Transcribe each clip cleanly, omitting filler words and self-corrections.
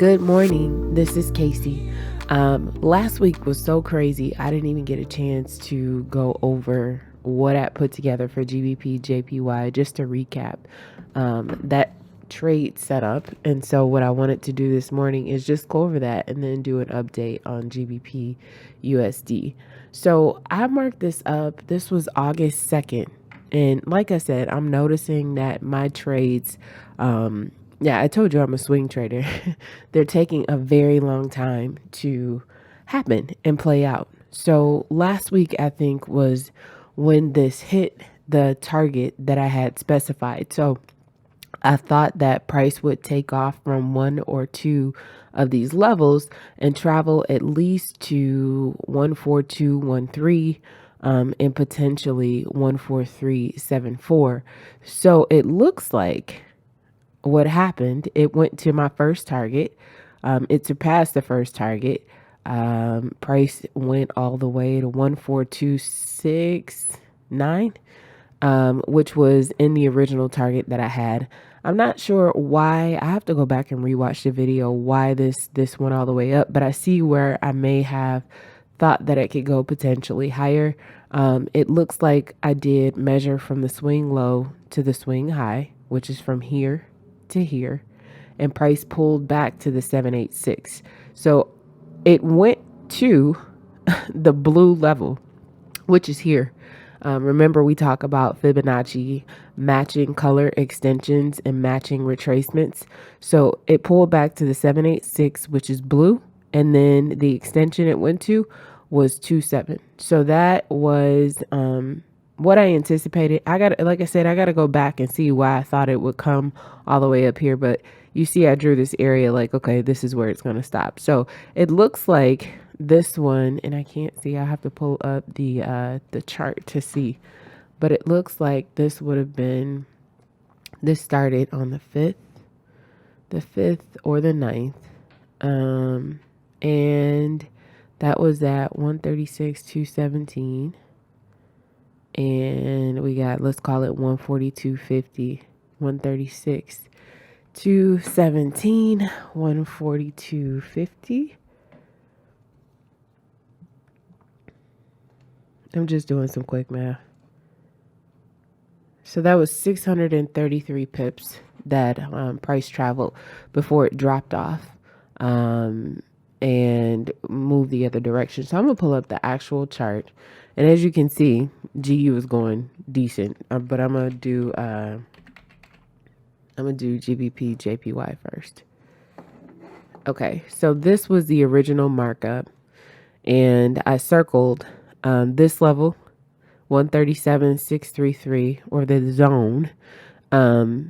Good morning. This is Casey. Last week was so crazy. I didn't even get a chance to go over what I put together for Gbpjpy. Just to recap that trade setup. And so what I wanted to do this morning is just go over that and then do an update on GBP USD. So I marked this up. This was August 2nd. And like I said, I'm noticing that my trades, yeah, I told you I'm a swing trader. They're taking a very long time to happen and play out. So last week, I think, was when this hit the target that I had specified. So I thought that price would take off from one or two of these levels and travel at least to 14213 and potentially 14374. So it looks like what happened, it went to my first target. It surpassed the first target. Price went all the way to 14269, which was in the original target that I had. I'm not sure why. I have to go back and rewatch the video why this went all the way up, but I see where I may have thought that it could go potentially higher. It looks like I did measure from the swing low to the swing high, which is from here to here, and price pulled back to the 786. So it went to the blue level, which is here. Remember, we talk about Fibonacci matching color extensions and matching retracements. So it pulled back to the 786, which is blue. And then the extension it went to was 27. So that was what I anticipated. Like I said, I got to go back and see why I thought it would come all the way up here. But you see, I drew this area like, okay, this is where it's going to stop. So it looks like this one, and I can't see, I have to pull up the chart to see, but it looks like this would have been, this started on the 5th or the 9th. And that was at 136,217. And we got, let's call it 142.50, 136,217, 142.50. I'm just doing some quick math. So that was 633 pips that price traveled before it dropped off and moved the other direction. So I'm going to pull up the actual chart. And as you can see, GU is going decent, but I'm going to do Gbpjpy first. Okay, so this was the original markup, and I circled this level, 137,633, or the zone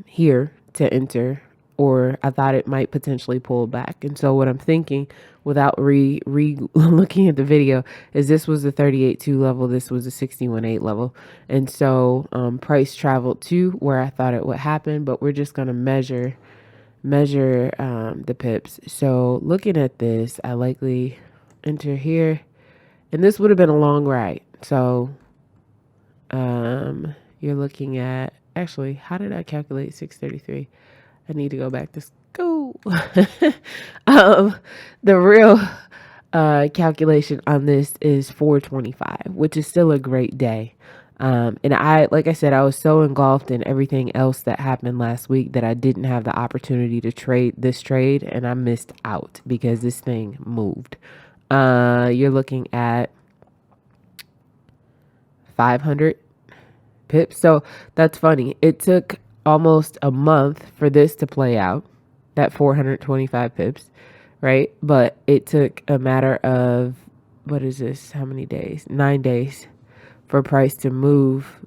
here to enter, or I thought it might potentially pull back. And so what I'm thinking, without looking at the video, is this was the 38.2 level, this was the 61.8 level. And so price traveled to where I thought it would happen, but we're just going to measure the pips. So looking at this, I likely enter here, and this would have been a long ride. So you're looking at, actually, how did I calculate 633? I need to go back to school. The real calculation on this is 425, which is still a great day. And like I said, I was so engulfed in everything else that happened last week that I didn't have the opportunity to trade this trade, and I missed out because this thing moved. You're looking at 500 pips. So that's funny. It took almost a month for this to play out, that 425 pips, right? But it took a matter of, what is this? How many days? 9 days for price to move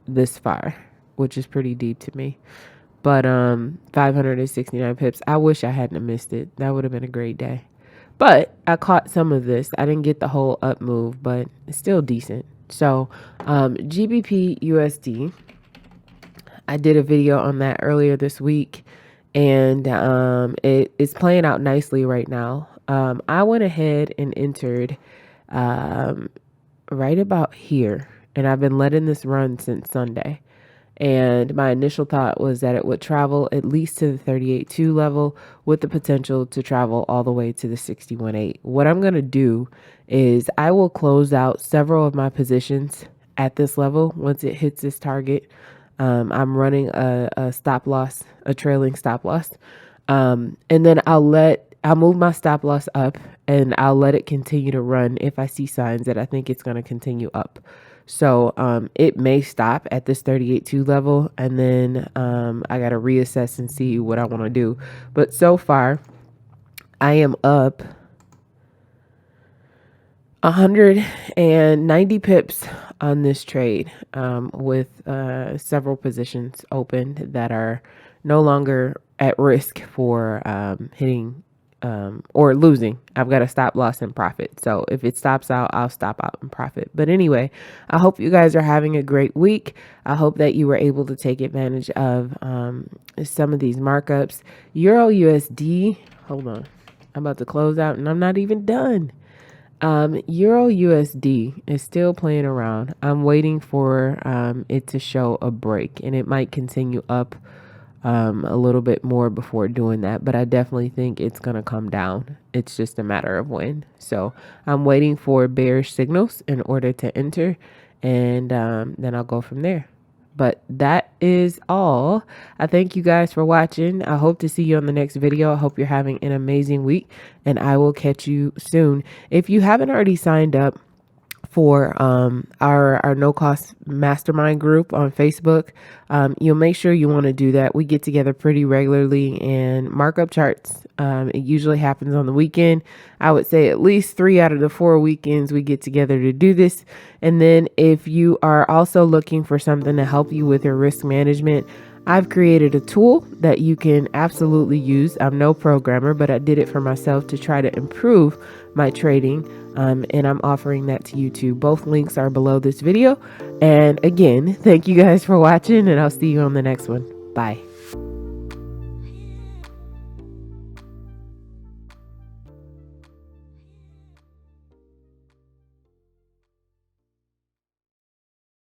this far, which is pretty deep to me. But 569 pips. I wish I hadn't missed it. That would have been a great day. But I caught some of this. I didn't get the whole up move, but it's still decent. So GBP USD, I did a video on that earlier this week, and it's playing out nicely right now. I went ahead and entered right about here, and I've been letting this run since Sunday. And my initial thought was that it would travel at least to the 38.2 level with the potential to travel all the way to the 61.8. What I'm going to do is I will close out several of my positions at this level once it hits this target. I'm running a stop loss, a trailing stop loss. And then I'll move my stop loss up and I'll let it continue to run if I see signs that I think it's going to continue up. So it may stop at this 38.2 level, and then I got to reassess and see what I want to do. But so far, I am up 190 pips on this trade with several positions opened that are no longer at risk for hitting or losing. I've got a stop loss and profit. So if it stops out, I'll stop out and profit. But anyway, I hope you guys are having a great week. I hope that you were able to take advantage of some of these markups. Euro USD, hold on. I'm about to close out and I'm not even done. Euro USD is still playing around. I'm waiting for it to show a break, and it might continue up a little bit more before doing that, but I definitely think it's going to come down. It's just a matter of when. So I'm waiting for bearish signals in order to enter, and then I'll go from there. But that is all. I thank you guys for watching. I hope to see you on the next video. I hope you're having an amazing week, and I will catch you soon. If you haven't already signed up for our no cost mastermind group on Facebook, you'll make sure you want to do that. We get together pretty regularly and mark up charts. It usually happens on the weekend. I would say at least 3 out of the 4 weekends we get together to do this. And then if you are also looking for something to help you with your risk management, I've created a tool that you can absolutely use. I'm no programmer, but I did it for myself to try to improve my trading. And I'm offering that to you too. Both links are below this video. And again, thank you guys for watching, and I'll see you on the next one. Bye.